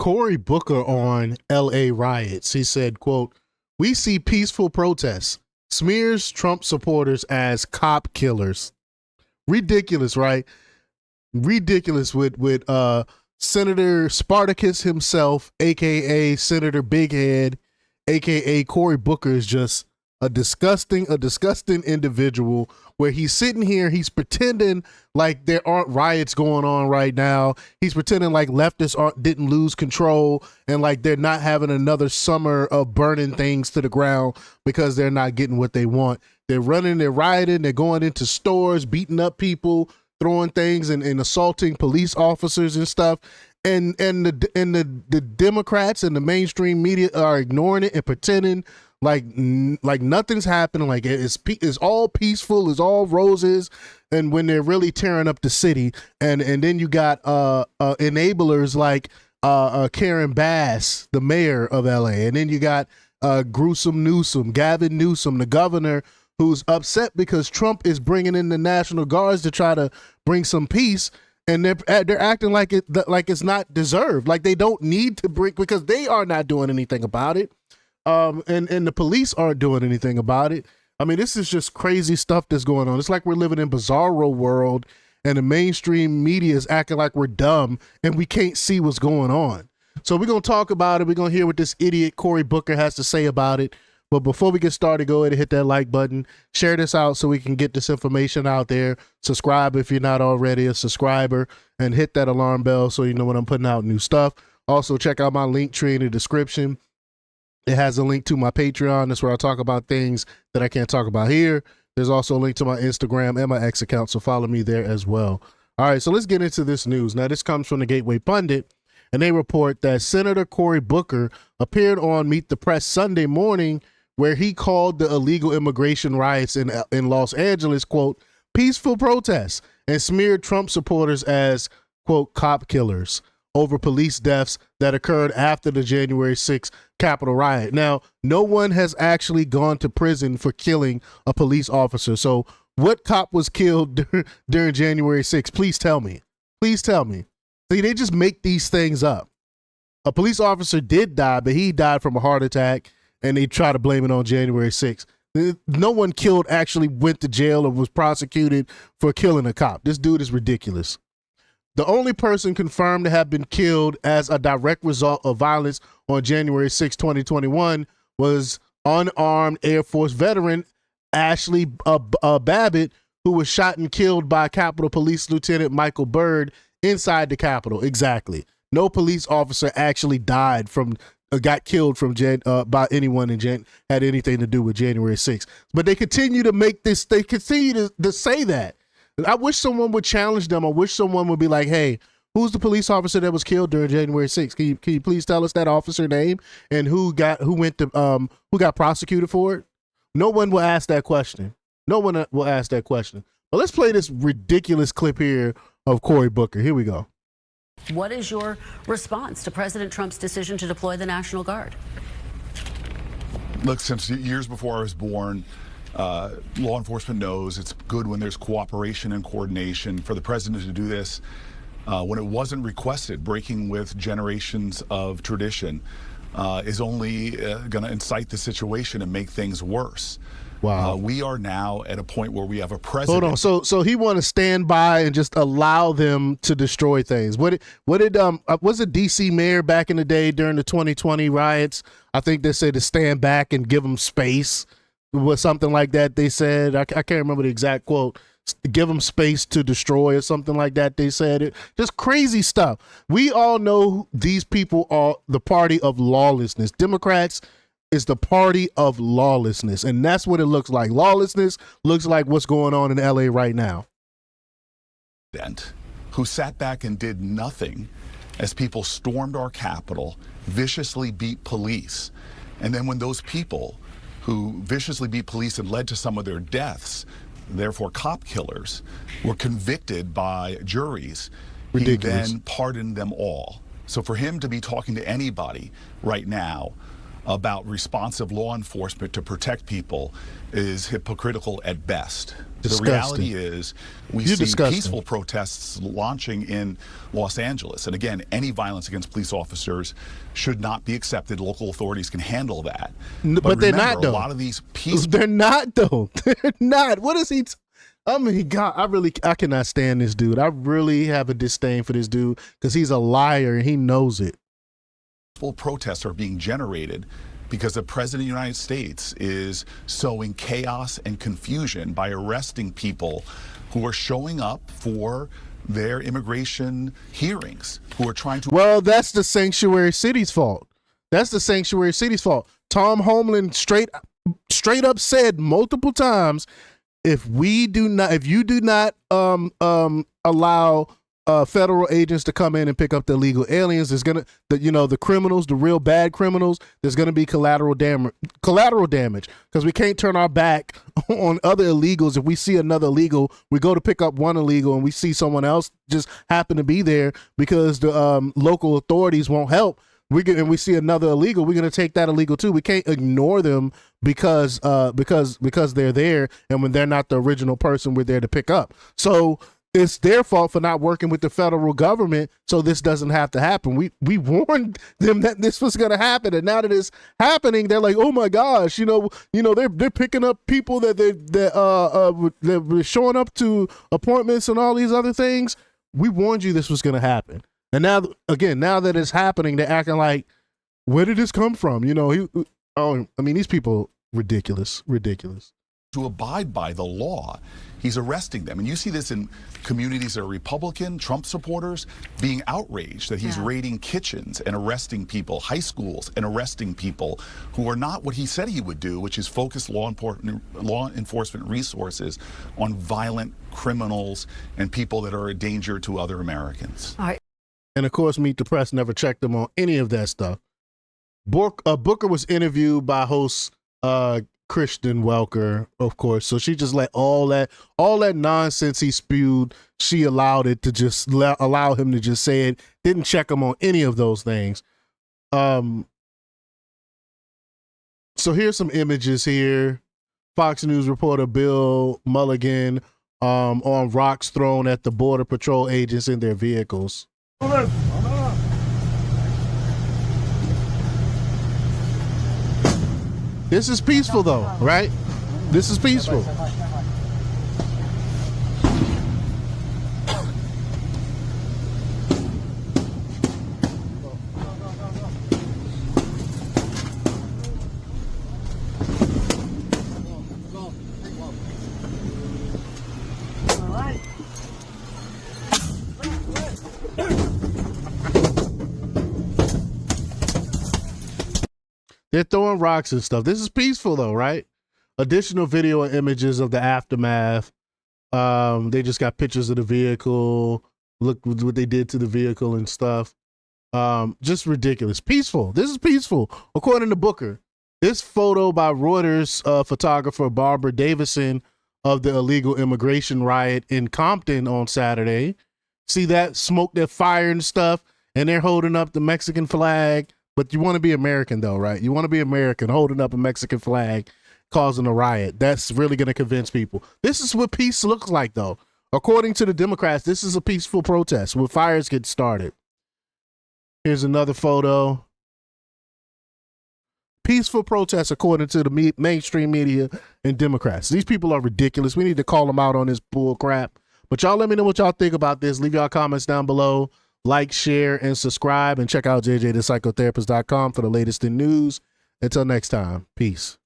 Cory Booker on LA riots. He said, quote, "We see peaceful protests, smears Trump supporters as cop killers." Ridiculous, right? Ridiculous with Senator Spartacus himself, aka Senator Big Head, aka Cory Booker, is just a disgusting individual, where he's sitting here, he's pretending like there aren't riots going on right now. He's pretending like leftists didn't lose control, and like they're not having another summer of burning things to the ground because they're not getting what they want. They're running, they're rioting, they're going into stores, beating up people, throwing things and assaulting police officers and stuff. And the Democrats and the mainstream media are ignoring it and pretending like nothing's happening, like it's all peaceful, it's all roses, and when they're really tearing up the city. And then you got enablers like Karen Bass, the mayor of LA, and then you got Gavin Newsom, the governor, who's upset because Trump is bringing in the National Guards to try to bring some peace. And they're acting like it's not deserved, like they don't need to bring, because they are not doing anything about it. And the police aren't doing anything about it. I mean, this is just crazy stuff that's going on. It's like we're living in bizarro world, and the mainstream media is acting like we're dumb and we can't see what's going on. So we're going to talk about it. We're going to hear what this idiot Cory Booker has to say about it. But before we get started, go ahead and hit that like button. Share this out so we can get this information out there. Subscribe if you're not already a subscriber, and hit that alarm bell so you know when I'm putting out new stuff. Also, check out my link tree in the description. It has a link to my Patreon. That's where I talk about things that I can't talk about here. There's also a link to my Instagram and my X account, so follow me there as well. All right, so let's get into this news. Now, this comes from the Gateway Pundit, and they report that Senator Cory Booker appeared on Meet the Press Sunday morning, where he called the illegal immigration riots in Los Angeles, quote, peaceful protests, and smeared Trump supporters as, quote, cop killers over police deaths that occurred after the January 6th Capitol riot. Now, no one has actually gone to prison for killing a police officer. So what cop was killed during January 6th? Please tell me. Please tell me. See, they just make these things up. A police officer did die, but he died from a heart attack, and they try to blame it on January 6th. No one killed actually went to jail or was prosecuted for killing a cop. This dude is ridiculous. The only person confirmed to have been killed as a direct result of violence on January 6, 2021 was unarmed Air Force veteran Ashley Babbitt, who was shot and killed by Capitol Police Lieutenant Michael Byrd inside the Capitol. Exactly. No police officer actually got killed by anyone had anything to do with January 6th. But they continue to make this, they continue to say that. I wish someone would challenge them. I wish someone would be like, hey, who's the police officer that was killed during January 6th? Can you please tell us that officer name and who got prosecuted for it? No one will ask that question. No one will ask that question. But let's play this ridiculous clip here of Cory Booker. Here we go. What is your response to President Trump's decision to deploy the National Guard? Look, since years before I was born, law enforcement knows it's good when there's cooperation and coordination. For the president to do this when it wasn't requested, breaking with generations of tradition, is only going to incite the situation and make things worse. Wow. We are now at a point where we have a president. Hold on. So he want to stand by and just allow them to destroy things. Was it DC mayor back in the day during the 2020 riots? I think they said to stand back and give them space. Was something like that they said. I can't remember the exact quote. Give them space to destroy or something like that they said. It just crazy stuff. We all know these people are the party of lawlessness. Democrats is the party of lawlessness, and that's what it looks like. Lawlessness looks like what's going on in LA right now. Who sat back and did nothing as people stormed our Capitol, viciously beat police. And then when those people who viciously beat police and led to some of their deaths, therefore cop killers, were convicted by juries, ridiculous. He then pardoned them all. So for him to be talking to anybody right now about responsive law enforcement to protect people is hypocritical at best. Disgusting. The reality is we You're see disgusting. peaceful protests launching in Los Angeles. And again, any violence against police officers should not be accepted. Local authorities can handle that. But they're not, though. A lot of these peaceful... They're not, though. They're not. What is he... I mean, God, I cannot stand this dude. I really have a disdain for this dude because he's a liar and he knows it. Full protests are being generated because the President of the United States is sowing chaos and confusion by arresting people who are showing up for their immigration hearings, who are trying to... Well, that's the sanctuary city's fault. That's the sanctuary city's fault. Tom Homeland straight up said multiple times, if you do not allow federal agents to come in and pick up the illegal aliens, there's the criminals, the real bad criminals, there's gonna be collateral damage because we can't turn our back on other illegals. If we see another illegal, we go to pick up one illegal and we see someone else just happen to be there because the local authorities won't help. We see another illegal, we're gonna take that illegal too. We can't ignore them because they're there, and when they're not the original person we're there to pick up. So it's their fault for not working with the federal government so this doesn't have to happen. We warned them that this was going to happen, and now that it's happening, they're like, oh my gosh, they're picking up people that they're showing up to appointments and all these other things. We warned you this was going to happen, and now that it's happening, they're acting like, where did this come from? These people ridiculous. To abide by the law. He's arresting them. And you see this in communities that are Republican, Trump supporters, being outraged that he's raiding kitchens and arresting people, high schools and arresting people who are not what he said he would do, which is focus law enforcement resources on violent criminals and people that are a danger to other Americans. All right. And of course, Meet the Press never checked them on any of that stuff. Booker was interviewed by host Kristen Welker, of course. So she just let all that nonsense he spewed, she allowed it to just allow him to just say it. Didn't check him on any of those things. So here's some images here. Fox News reporter Bill Mulligan on rocks thrown at the Border Patrol agents in their vehicles. This is peaceful though, right? This is peaceful. They're throwing rocks and stuff. This is peaceful though, right? Additional video and images of the aftermath. They just got pictures of the vehicle. Look what they did to the vehicle and stuff. Just ridiculous. Peaceful. This is peaceful. According to Booker, this photo by Reuters photographer Barbara Davison of the illegal immigration riot in Compton on Saturday. See that smoke, that fire and stuff, and they're holding up the Mexican flag. But you want to be American though, right? You want to be American holding up a Mexican flag, causing a riot. That's really going to convince people. This is what peace looks like though. According to the Democrats, this is a peaceful protest where fires get started. Here's another photo. Peaceful protest according to the mainstream media and Democrats. These people are ridiculous. We need to call them out on this bull crap. But y'all let me know what y'all think about this. Leave y'all comments down below. Like, share, and subscribe, and check out jjthepsychotherapist.com for the latest in news. Until next time, peace.